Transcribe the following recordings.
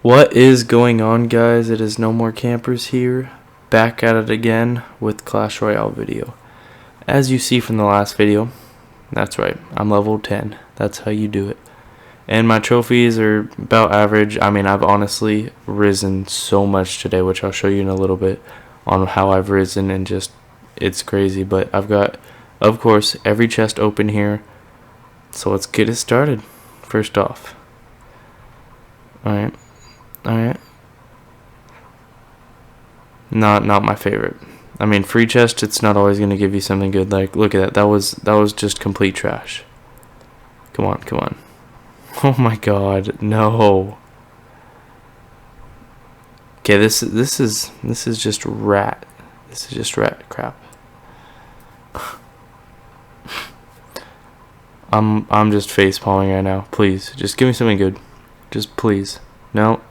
What is going on, guys? It is No More Campers here, back at it again with Clash Royale video. As you see from the last video, that's right, I'm level 10. That's how you do it. And my trophies are about average. I mean, I've honestly risen so much today, which I'll show you in a little bit on how I've risen, and just, it's crazy. But I've got, of course, every chest open here. So let's get it started. First off. Alright. Not my favorite. I mean, free chest, it's not always gonna give you something good. Like, look at that. That was just complete trash. Come on. Oh my god, no. Okay, this is just rat. This is just rat crap. I'm just face palming right now. Please, just give me something good. Just please. No.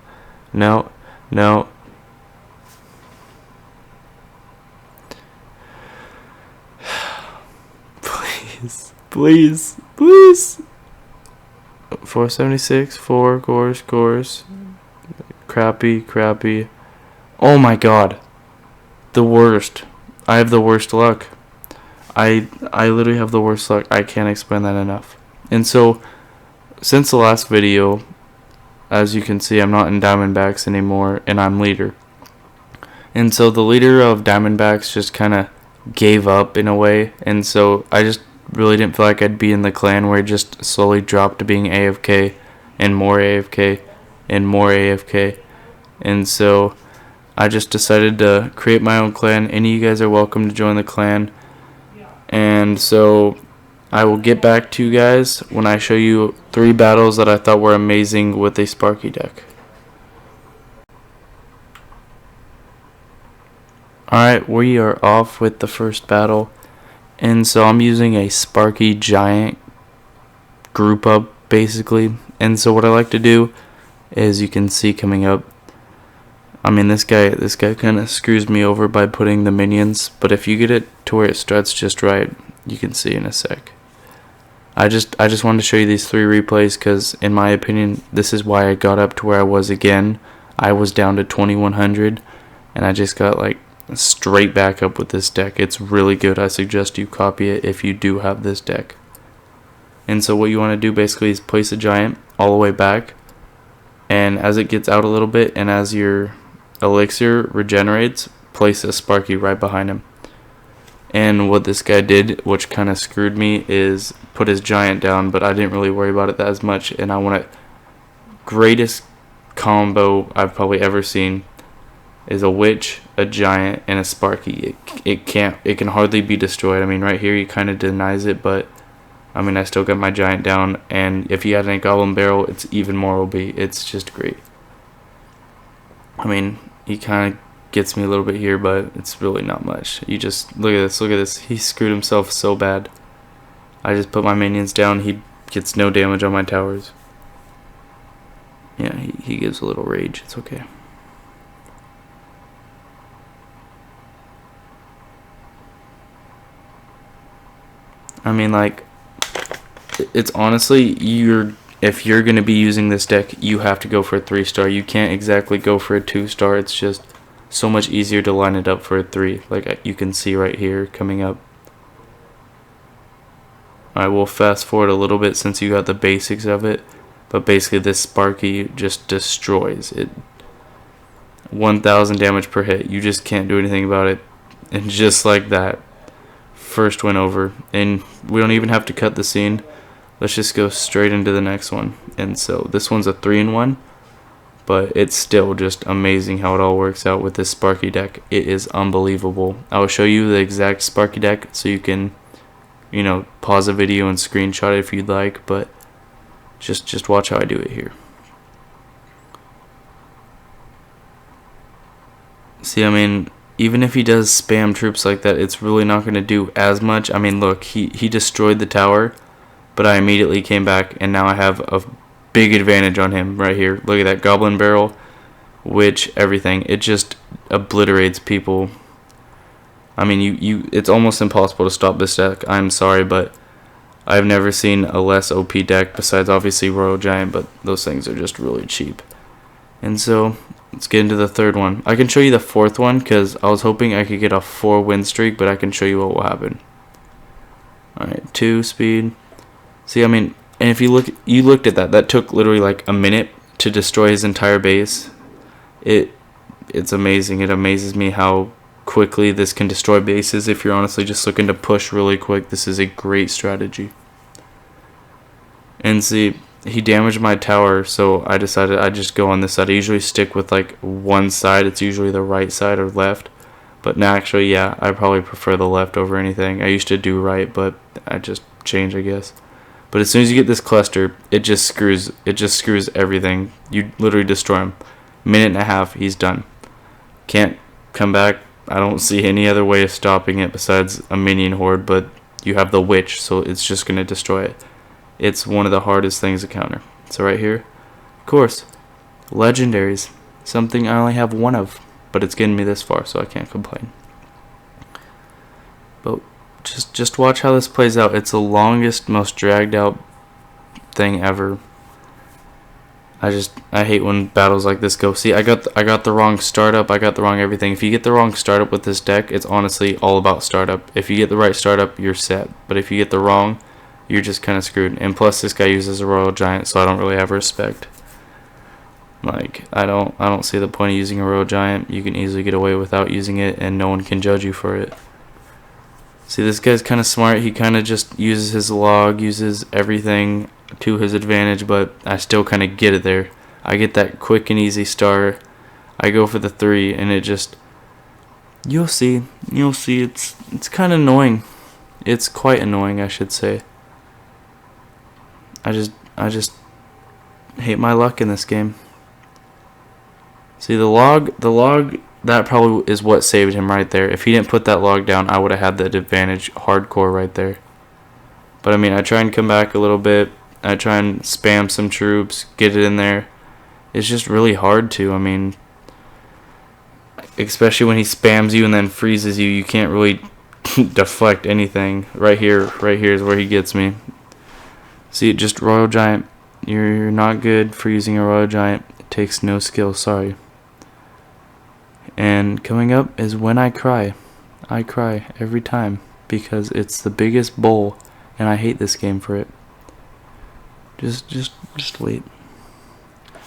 Please. 476, 4 course. Crappy. Oh my god. The worst. I have the worst luck. I literally have the worst luck. I can't explain that enough. And so, since the last video, as you can see, I'm not in Diamondbacks anymore, and I'm leader. And so the leader of Diamondbacks just kind of gave up in a way, and so I just really didn't feel like I'd be in the clan where it just slowly dropped to being AFK, and more AFK, and more AFK. And so I just decided to create my own clan. Any of you guys are welcome to join the clan. And so I will get back to you guys when I show you 3 battles that I thought were amazing with a Sparky deck. Alright, we are off with the first battle. And so I'm using a Sparky Giant group up, basically. And so what I like to do is, you can see coming up, I mean, this guy kind of screws me over by putting the minions, but if you get it to where it struts just right, you can see in a sec. I just wanted to show you these 3 replays because, in my opinion, this is why I got up to where I was again. I was down to 2100, and I just got like straight back up with this deck. It's really good. I suggest you copy it if you do have this deck. And so what you want to do basically is place a giant all the way back, and as it gets out a little bit and as your elixir regenerates, place a Sparky right behind him. And what this guy did, which kind of screwed me, is put his giant down, but I didn't really worry about it that as much, and I want it. Greatest combo I've probably ever seen is a witch, a giant, and a Sparky. It can hardly be destroyed. I mean, right here he kind of denies it, but I mean, I still got my giant down, and if you add a goblin barrel, it's even more OB. It's just great. I mean, he kind of gets me a little bit here, but it's really not much. You just look at this. He screwed himself so bad. I just put my minions down. He gets no damage on my towers. Yeah, he gives a little rage. It's okay. I mean, like, it's honestly, if you're going to be using this deck, you have to go for a 3-star. You can't exactly go for a 2-star. It's just so much easier to line it up for a 3, like you can see right here coming up. I will fast forward a little bit since you got the basics of it, but basically this Sparky just destroys it. 1000 damage per hit. You just can't do anything about it. And just like that, first win over, and we don't even have to cut the scene. Let's just go straight into the next one. And so this one's a 3-in-1, but it's still just amazing how it all works out with this Sparky deck. It is unbelievable. I will show you the exact Sparky deck so you can, pause the video and screenshot it if you'd like, but just watch how I do it here. See, I mean, even if he does spam troops like that, it's really not going to do as much. I mean, look, he destroyed the tower, but I immediately came back, and now I have a big advantage on him right here. Look at that goblin barrel, witch, everything. It just obliterates people. I mean, it's almost impossible to stop this deck. I'm sorry, but I've never seen a less OP deck besides obviously Royal Giant, but those things are just really cheap. And so let's get into the third one. I can show you the fourth one because I was hoping I could get a 4 win streak, but I can show you what will happen. Alright, 2 speed. See, I mean, and if you looked at that, that took literally like a minute to destroy his entire base. It's amazing. It amazes me how quickly this can destroy bases. If you're honestly just looking to push really quick, this is a great strategy. And see, he damaged my tower, so I decided I'd just go on this side. I usually stick with like one side. It's usually the right side or left. But now actually, yeah, I probably prefer the left over anything. I used to do right, but I just changed, I guess. But as soon as you get this cluster, it just screws everything. You literally destroy him. Minute and a half, he's done. Can't come back. I don't see any other way of stopping it besides a minion horde, but you have the witch, so it's just going to destroy it. It's one of the hardest things to counter. So right here, of course, legendaries. Something I only have one of, but it's getting me this far, so I can't complain. But just watch how this plays out. It's the longest, most dragged out thing ever. I hate when battles like this go. See, I got the wrong startup. I got the wrong everything. If you get the wrong startup with this deck, it's honestly all about startup. If you get the right startup, you're set. But if you get the wrong, you're just kind of screwed. And plus, this guy uses a Royal Giant, so I don't really have respect. Like, I don't see the point of using a Royal Giant. You can easily get away without using it, and no one can judge you for it. See, this guy's kind of smart. He kind of just uses his log, uses everything to his advantage, but I still kind of get it there. I get that quick and easy star. I go for the 3, and it just... You'll see. It's kind of annoying. It's quite annoying, I should say. I just hate my luck in this game. See, the log, that probably is what saved him right there. If he didn't put that log down, I would have had that advantage hardcore right there. But I mean, I try and come back a little bit. I try and spam some troops, get it in there. It's just really hard to. I mean, especially when he spams you and then freezes you, you can't really deflect anything. Right here is where he gets me. See, just Royal Giant. You're not good for using a Royal Giant. It takes no skill, sorry. And coming up is When I Cry. I cry every time because it's the biggest bowl, and I hate this game for it. Just wait.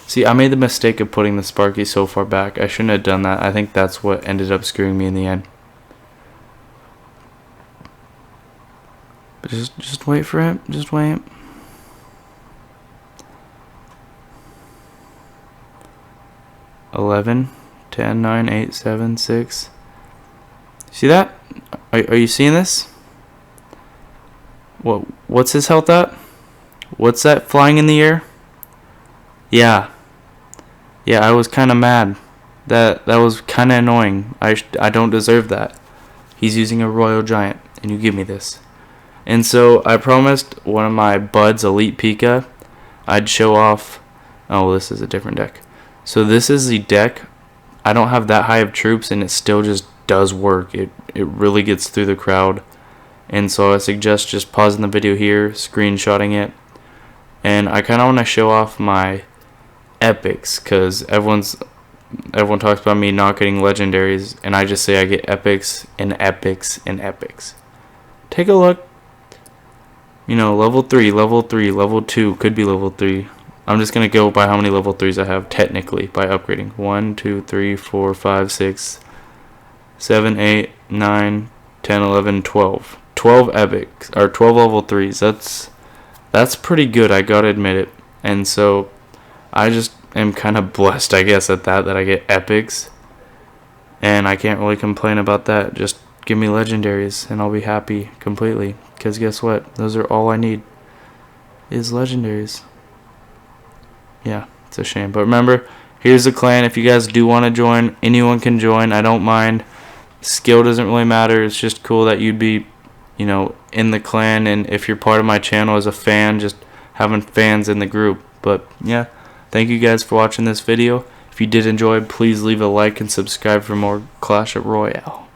See, I made the mistake of putting the Sparky so far back. I shouldn't have done that. I think that's what ended up screwing me in the end. But just wait for it. Just wait. 11, 10, 9, 8, 7, 6. See that? Are you seeing this? What's his health at? What's that flying in the air? Yeah, I was kind of mad. That was kind of annoying. I don't deserve that. He's using a Royal Giant, and you give me this. And so I promised one of my buds, Elite Pika, I'd show off. Oh, this is a different deck. So this is the deck. I don't have that high of troops, and it still just does work. It really gets through the crowd. And so I suggest just pausing the video here, screenshotting it. And I kind of want to show off my epics, because everyone talks about me not getting legendaries, and I just say I get epics and epics and epics. Take a look. You know, level 3, level 3, level 2, could be level 3. I'm just going to go by how many level 3s I have technically by upgrading. 1, 2, 3, 4, 5, 6, 7, 8, 9, 10, 11, 12. 12 epics, or 12 level 3s. That's pretty good, I gotta admit it. And so I just am kind of blessed, I guess, at that I get epics. And I can't really complain about that. Just give me legendaries and I'll be happy completely. Because guess what? Those are all I need is legendaries. Yeah, it's a shame. But remember, here's the clan. If you guys do want to join, anyone can join. I don't mind. Skill doesn't really matter. It's just cool that you'd be, you know, in the clan. And if you're part of my channel as a fan, just having fans in the group. But yeah, thank you guys for watching this video. If you did enjoy, please leave a like and subscribe for more Clash Royale.